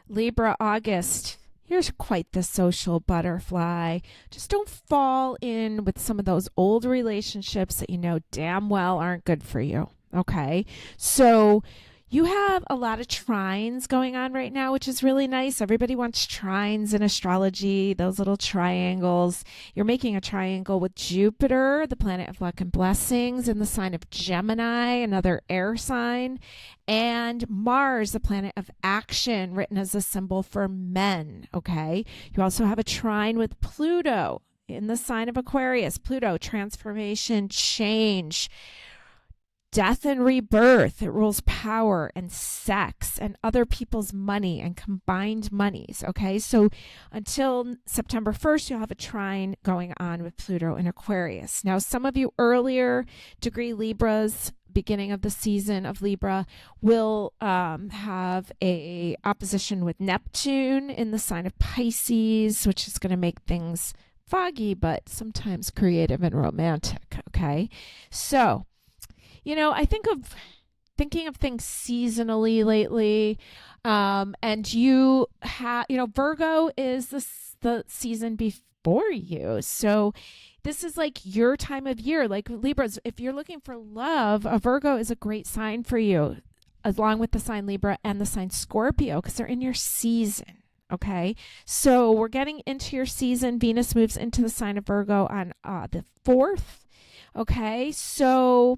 Libra, August. You're quite the social butterfly. Just don't fall in with some of those old relationships that you know damn well aren't good for you. Okay. So you have a lot of trines going on right now, which is really nice. Everybody wants trines in astrology, those little triangles. You're making a triangle with Jupiter, the planet of luck and blessings, in the sign of Gemini, another air sign, and Mars, the planet of action, written as a symbol for men. Okay. You also have a trine with Pluto in the sign of Aquarius. Pluto, transformation, change, death and rebirth. It rules power and sex and other people's money and combined monies. Okay, so until September 1st, you'll have a trine going on with Pluto in Aquarius. Now, some of you earlier degree Libras, beginning of the season of Libra, will have a opposition with Neptune in the sign of Pisces, which is going to make things foggy, but sometimes creative and romantic. Okay, so I thinking of things seasonally lately. And Virgo is the season before you. So this is like your time of year. Like Libras, if you're looking for love, a Virgo is a great sign for you, along with the sign Libra and the sign Scorpio, because they're in your season. Okay, so we're getting into your season. Venus moves into the sign of Virgo on the 4th. Okay, so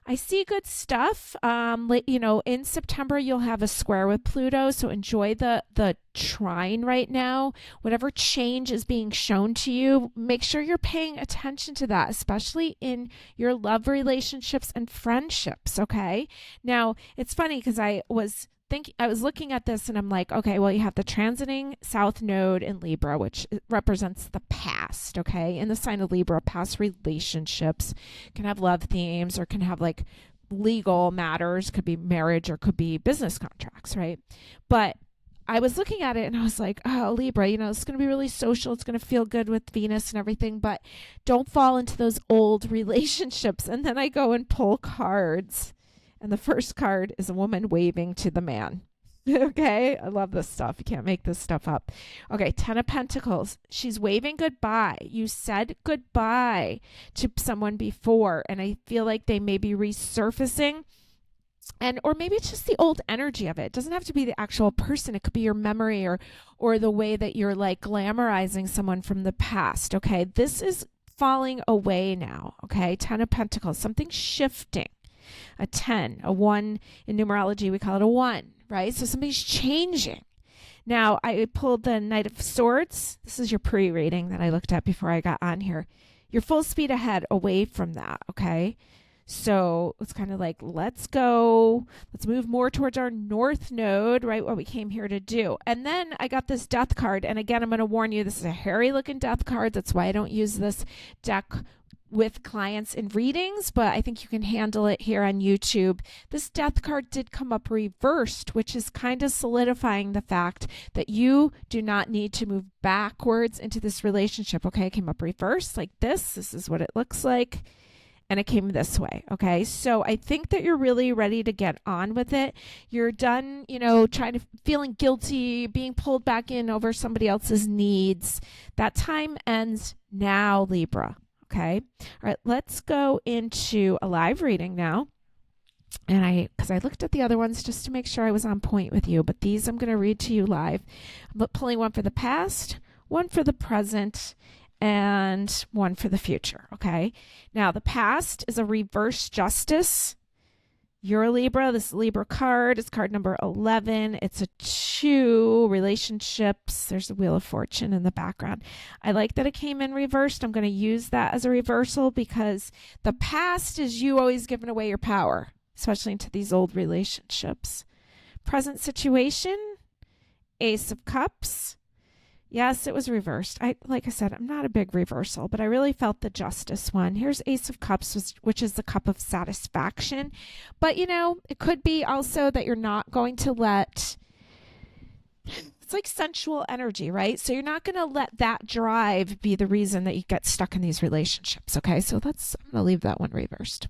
I see good stuff. In September, you'll have a square with Pluto. So enjoy the trine right now. Whatever change is being shown to you, make sure you're paying attention to that, especially in your love relationships and friendships. Okay. Now, it's funny because I was looking at this and I'm like, okay, well, you have the transiting South Node in Libra, which represents the past. Okay. In the sign of Libra, past relationships can have love themes or can have like legal matters, could be marriage or could be business contracts. Right. But I was looking at it and I was like, oh, Libra, it's going to be really social. It's going to feel good with Venus and everything, but don't fall into those old relationships. And then I go and pull cards. And the first card is a woman waving to the man. Okay, I love this stuff. You can't make this stuff up. Okay, 10 of Pentacles. She's waving goodbye. You said goodbye to someone before, and I feel like they may be resurfacing. Or maybe it's just the old energy of it. It doesn't have to be the actual person. It could be your memory or the way that you're like glamorizing someone from the past. Okay, this is falling away now. Okay, 10 of Pentacles. Something's shifting. A 10, a 1 in numerology, we call it a 1, right? So something's changing. Now, I pulled the Knight of Swords. This is your pre-reading that I looked at before I got on here. You're full speed ahead away from that, okay? So it's kind of like, let's go. Let's move more towards our North Node, right? What we came here to do. And then I got this Death card. And again, I'm going to warn you, this is a hairy looking Death card. That's why I don't use this deck with clients in readings, but I think you can handle it here on YouTube. This Death card did come up reversed, which is kind of solidifying the fact that you do not need to move backwards into this relationship. Okay, it came up reversed like this. This is what it looks like. And it came this way. Okay, so I think that you're really ready to get on with it. You're done, feeling guilty, being pulled back in over somebody else's needs. That time ends now, Libra. Okay. All right. Let's go into a live reading now. And because I looked at the other ones just to make sure I was on point with you, but these I'm going to read to you live. I'm pulling one for the past, one for the present, and one for the future. Okay. Now, the past is a reverse justice. You're a Libra. This Libra card is card number 11. It's a 2, relationships. There's the Wheel of Fortune in the background. I like that it came in reversed. I'm going to use that as a reversal because the past is you always giving away your power, especially into these old relationships. Present situation, Ace of Cups. Yes, it was reversed. Like I said, I'm not a big reversal, but I really felt the justice one. Here's Ace of Cups, which is the cup of satisfaction. But, it could be also that you're not going to let... It's like sensual energy, right? So you're not going to let that drive be the reason that you get stuck in these relationships, okay? So I'm going to leave that one reversed.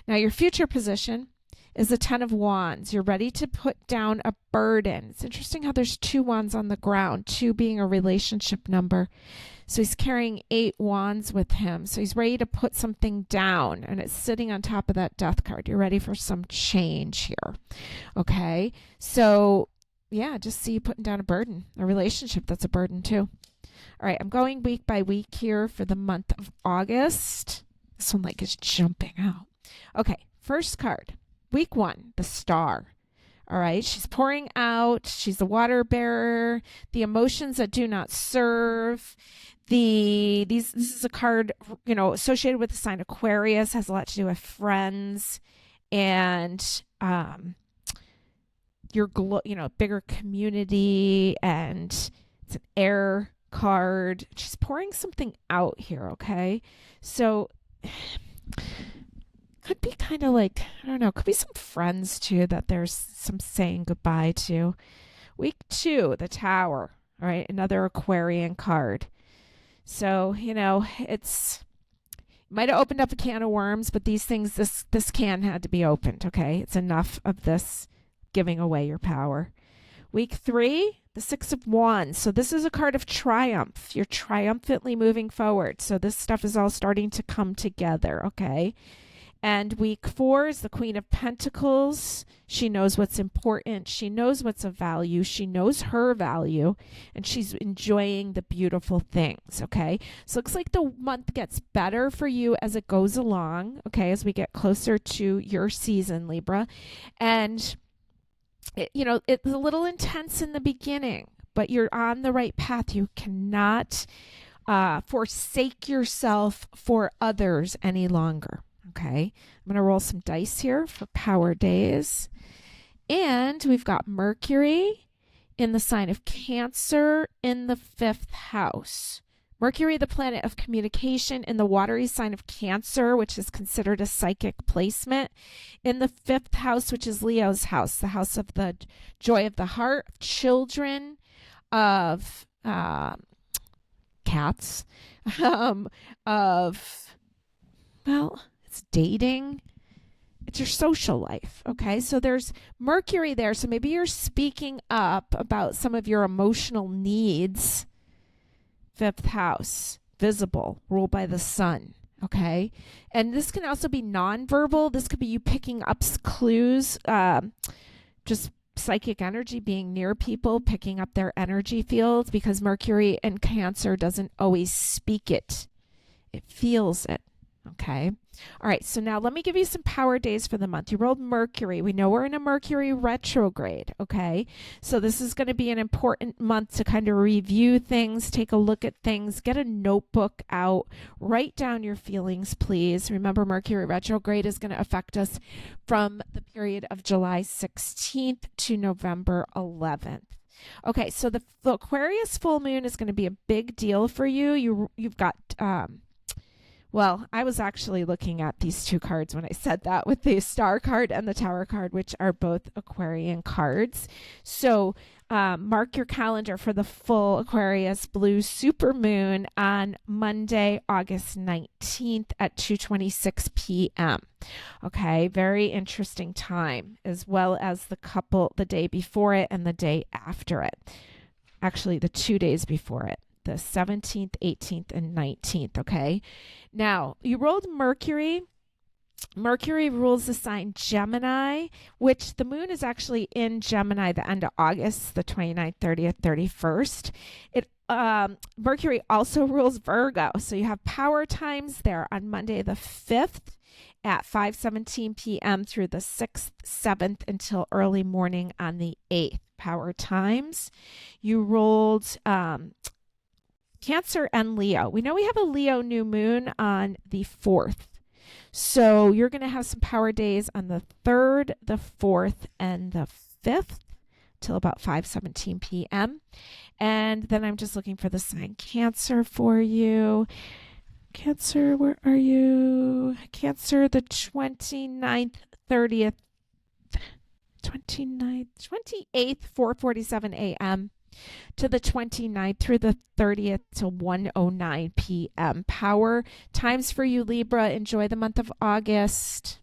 Now, your future position is the 10 of Wands. You're ready to put down a burden. It's interesting how there's 2 wands on the ground, 2 being a relationship number. So he's carrying 8 wands with him. So he's ready to put something down, and it's sitting on top of that death card. You're ready for some change here. Okay. So yeah, just see you putting down a burden, a relationship that's a burden too. All right. I'm going week by week here for the month of August. This one is jumping out. Okay. First card, week 1, the Star. All right. She's pouring out. She's the water bearer, the emotions that do not serve. This is a card, associated with the sign Aquarius, has a lot to do with friends and your bigger community, and it's an air card. She's pouring something out here. Okay. So could be kind of I don't know, could be some friends too that there's some saying goodbye to. Week 2, the Tower. All right. Another Aquarian card. So, it's might have opened up a can of worms, but these things, this can had to be opened. Okay. It's enough of this giving away your power. Week 3, the 6 of Wands. So this is a card of triumph. You're triumphantly moving forward. So this stuff is all starting to come together. Okay. And week 4 is the Queen of Pentacles. She knows what's important. She knows what's of value. She knows her value, and she's enjoying the beautiful things. Okay. So it looks like the month gets better for you as it goes along. Okay. As we get closer to your season, Libra. And it's a little intense in the beginning, but you're on the right path. You cannot forsake yourself for others any longer. Okay, I'm going to roll some dice here for power days. And we've got Mercury in the sign of Cancer in the 5th house. Mercury, the planet of communication, in the watery sign of Cancer, which is considered a psychic placement, in the 5th house, which is Leo's house, the house of the joy of the heart, of children, of cats, it's dating. It's your social life. Okay. So there's Mercury there. So maybe you're speaking up about some of your emotional needs. 5th house, visible, ruled by the sun. Okay. And this can also be nonverbal. This could be you picking up clues, just psychic energy, being near people, picking up their energy fields, because Mercury in Cancer doesn't always speak it. It feels it. Okay. All right. So now let me give you some power days for the month. You rolled Mercury. We know we're in a Mercury retrograde. Okay. So this is going to be an important month to kind of review things, take a look at things, get a notebook out, write down your feelings, please. Remember, Mercury retrograde is going to affect us from the period of July 16th to November 11th. Okay. So the Aquarius full moon is going to be a big deal for you. You've got, well, I was actually looking at these 2 cards when I said that, with the Star card and the Tower card, which are both Aquarian cards. So mark your calendar for the full Aquarius blue supermoon on Monday, August 19th at 2:26 p.m. Okay, very interesting time, as well as the day before it and the day after it. Actually, the 2 days before it. The 17th, 18th, and 19th. Okay. Now, you rolled Mercury. Mercury rules the sign Gemini, which the moon is actually in Gemini the end of August, the 29th, 30th, 31st. Mercury also rules Virgo. So you have power times there on Monday the 5th at 5:17 p.m. through the 6th, 7th until early morning on the 8th. Power times. You rolled Cancer and Leo. We know we have a Leo new moon on the 4th. So you're going to have some power days on the 3rd, the 4th, and the 5th till about 5:17 p.m. And then I'm just looking for the sign Cancer for you. Cancer, where are you? Cancer, the 29th, 30th, 29th, 28th, 4:47 a.m. to the 29th through the 30th to 1:09 p.m. Power times for you, Libra. Enjoy the month of August.